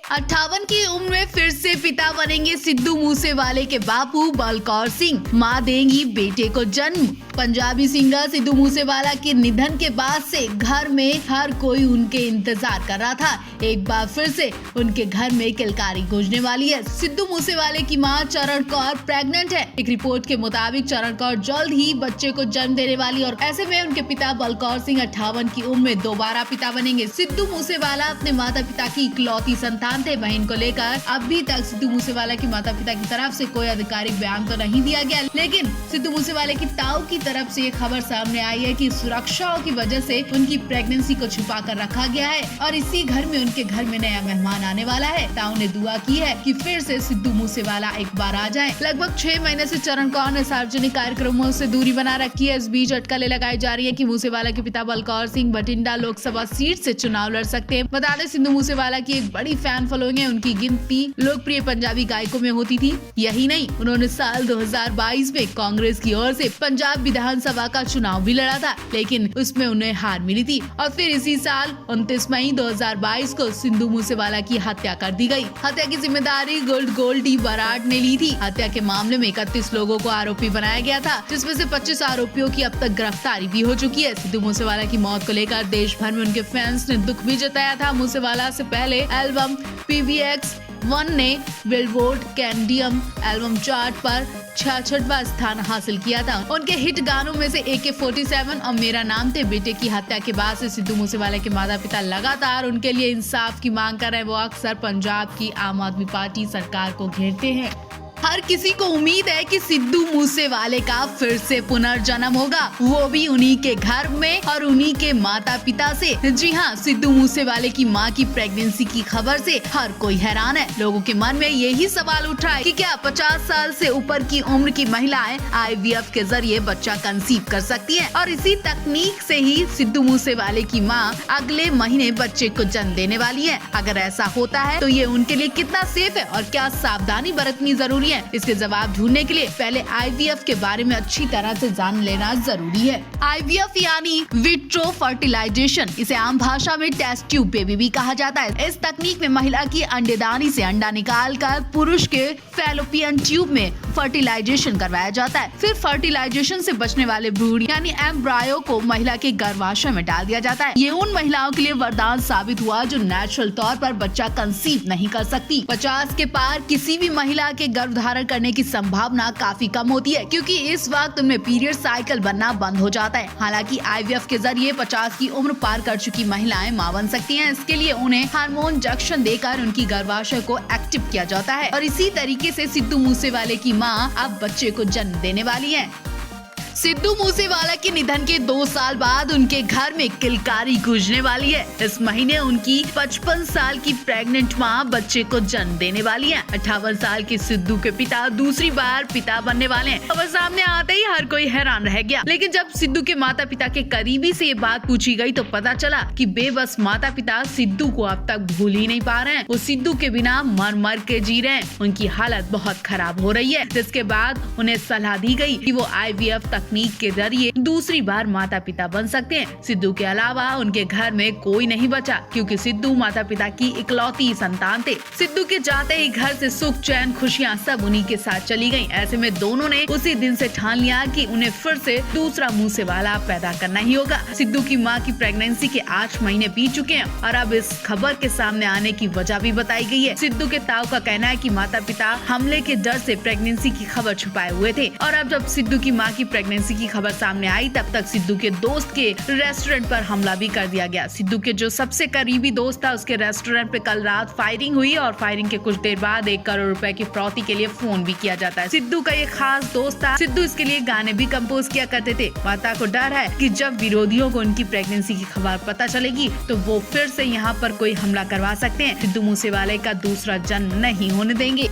58 की उम्र में फिर से पिता बनेंगे सिद्धू मूसेवाले के बापू बलकौर सिंह। मां देंगी बेटे को जन्म। पंजाबी सिंगर सिद्धू मूसेवाला के निधन के बाद से घर में हर कोई उनके इंतजार कर रहा था। एक बार फिर से उनके घर में किलकारी गूंजने वाली है। सिद्धू मूसेवाले की मां चरण कौर प्रेग्नेंट है। एक रिपोर्ट के मुताबिक चरण कौर जल्द ही बच्चे को जन्म देने वाली और ऐसे में उनके पिता बलकौर सिंह 58 की उम्र में दोबारा पिता बनेंगे। सिद्धू मूसेवाला अपने माता पिता की इकलौती संतान थे। बहन को लेकर अभी तक सिद्धू मूसेवाला की माता पिता की तरफ से कोई आधिकारिक बयान तो नहीं दिया गया, लेकिन सिद्धू मूसेवाले की ताऊ की तरफ से ये खबर सामने आई है कि सुरक्षाओं की वजह से उनकी प्रेगनेंसी को छुपा कर रखा गया है और इसी घर में उनके घर में नया मेहमान आने वाला है। ताऊ ने दुआ की है कि फिर से सिद्धू मूसेवाला एक बार आ जाए। लगभग 6 महीने से चरण कौर ने सार्वजनिक कार्यक्रमों से दूरी बना रखी है। इस बीच अटकलें लगाई जा रही है कि मूसेवाला के पिता बलकौर सिंह बठिंडा लोकसभा सीट से चुनाव लड़ सकते हैं। बता दें, सिद्धू मूसेवाला की एक बड़ी फैन फॉलोइंग है। उनकी गिनती लोकप्रिय पंजाबी गायकों में होती थी। यही नहीं, उन्होंने साल 2022 में कांग्रेस की ओर से पंजाब विधानसभा का चुनाव भी लड़ा था, लेकिन उसमें उन्हें हार मिली थी और फिर इसी साल 29 मई 2022 को सिद्धू मूसेवाला की हत्या कर दी गई। हत्या की जिम्मेदारी गोल्डी बराड़ ने ली थी। हत्या के मामले में 31 लोगों को आरोपी बनाया गया था, जिसमें से 25 आरोपियों की अब तक गिरफ्तारी भी हो चुकी है। सिद्धू मूसेवाला की मौत को लेकर देश भर में उनके फैंस ने दुख भी जताया था। मूसेवाला से पहले एल्बम PVX-1 ने बिलबोर्ड कैंडियम एल्बम चार्ट पर 66वां स्थान हासिल किया था। उनके हिट गानों में से AK-47 और मेरा नाम थे। बेटे की हत्या के बाद से सिद्धू मूसेवाला के माता पिता लगातार उनके लिए इंसाफ की मांग कर रहे हैं। वो अक्सर पंजाब की आम आदमी पार्टी सरकार को घेरते हैं। हर किसी को उम्मीद है कि सिद्धू मूसेवाले का फिर से पुनर्जन्म होगा, वो भी उन्हीं के घर में और उन्हीं के माता पिता से। जी हाँ, सिद्धू मूसेवाले की मां की प्रेगनेंसी की खबर से हर कोई हैरान है। लोगों के मन में यही सवाल उठ रहा है कि क्या 50 साल से ऊपर की उम्र की महिलाएं IVF के जरिए बच्चा कंसीव कर सकती हैं और इसी तकनीक से ही सिद्धू मूसेवाले की मां अगले महीने बच्चे को जन्म देने वाली है। अगर ऐसा होता है तो ये उनके लिए कितना सेफ है और क्या सावधानी बरतनी जरूरी है, इसके जवाब ढूंढने के लिए पहले IVF के बारे में अच्छी तरह से जान लेना जरूरी है। IVF यानी विट्रो फर्टिलाइजेशन, इसे आम भाषा में टेस्ट ट्यूब बेबी भी कहा जाता है। इस तकनीक में महिला की अंडेदानी से अंडा निकालकर पुरुष के फैलोपियन ट्यूब में फर्टिलाइजेशन करवाया जाता है। फिर फर्टिलाइजेशन से बचने वाले भ्रूण यानी एम्ब्रायो को महिला के गर्भाशय में डाल दिया जाता है। ये उन महिलाओं के लिए वरदान साबित हुआ जो नेचुरल तौर पर बच्चा कंसीव नहीं कर सकती। 50 के पार किसी भी महिला के गर्भधारण करने की संभावना काफी कम होती है, क्योंकि इस वक्त उनमें पीरियड साइकिल बनना बंद हो जाता है। हालांकि IVF के जरिए 50 की उम्र पार कर चुकी महिलाएं मां बन सकती हैं। इसके लिए उन्हें हार्मोन इंजेक्शन देकर उनकी गर्भाशय को एक्टिव किया जाता है और इसी तरीके से सिद्धू मूसेवाले की मां अब बच्चे को जन्म देने वाली है। सिद्धू मूसेवाला के निधन के 2 साल बाद उनके घर में किलकारी गूंजने वाली है। इस महीने उनकी 55 साल की प्रेग्नेंट मां बच्चे को जन्म देने वाली है। 58 साल के सिद्धू के पिता दूसरी बार पिता बनने वाले हैं। खबर सामने आते ही हर कोई हैरान रह गया, लेकिन जब सिद्धू के माता पिता के करीबी से ये बात पूछी गई तो पता चला कि बेबस माता पिता सिद्धू को अब तक भूल ही नहीं पा रहे हैं। वो सिद्धू के बिना मर के जी रहे हैं। उनकी हालत बहुत खराब हो रही है, जिसके बाद उन्हें सलाह दी गई कि वो IVF तकनीक के जरिए दूसरी बार माता पिता बन सकते हैं। सिद्धू के अलावा उनके घर में कोई नहीं बचा, क्योंकि सिद्धू माता पिता की इकलौती संतान थे। सिद्धू के जाते ही घर से सुख चैन खुशियां सब उन्हीं के साथ चली गईं। ऐसे में दोनों ने उसी दिन से ठान लिया कि उन्हें फिर से दूसरा मूसेवाला पैदा करना ही होगा। सिद्धू की मां की प्रेगनेंसी के 8 महीने बीत चुके हैं और अब इस खबर के सामने आने की वजह भी बताई गई है। सिद्धू के ताऊ का कहना है कि माता पिता हमले के डर से प्रेगनेंसी की खबर छुपाए हुए थे और अब जब सिद्धू की मां की प्रेगनेंसी की खबर सामने आई तब तक सिद्धू के दोस्त के रेस्टोरेंट पर हमला भी कर दिया गया। सिद्धू के जो सबसे करीबी दोस्त था उसके रेस्टोरेंट पे कल रात फायरिंग हुई और फायरिंग के कुछ देर बाद 1 करोड़ रुपए की फिरौती के लिए फोन भी किया जाता है। सिद्धू का ये खास दोस्त था। सिद्धू इसके लिए गाने भी कंपोज किया करते थे। माता को डर है कि जब विरोधियों को उनकी प्रेगनेंसी की खबर पता चलेगी तो वो फिर से यहाँ पर कोई हमला करवा सकते हैं। सिद्धू मूसेवाले का दूसरा जन्म नहीं होने देंगे।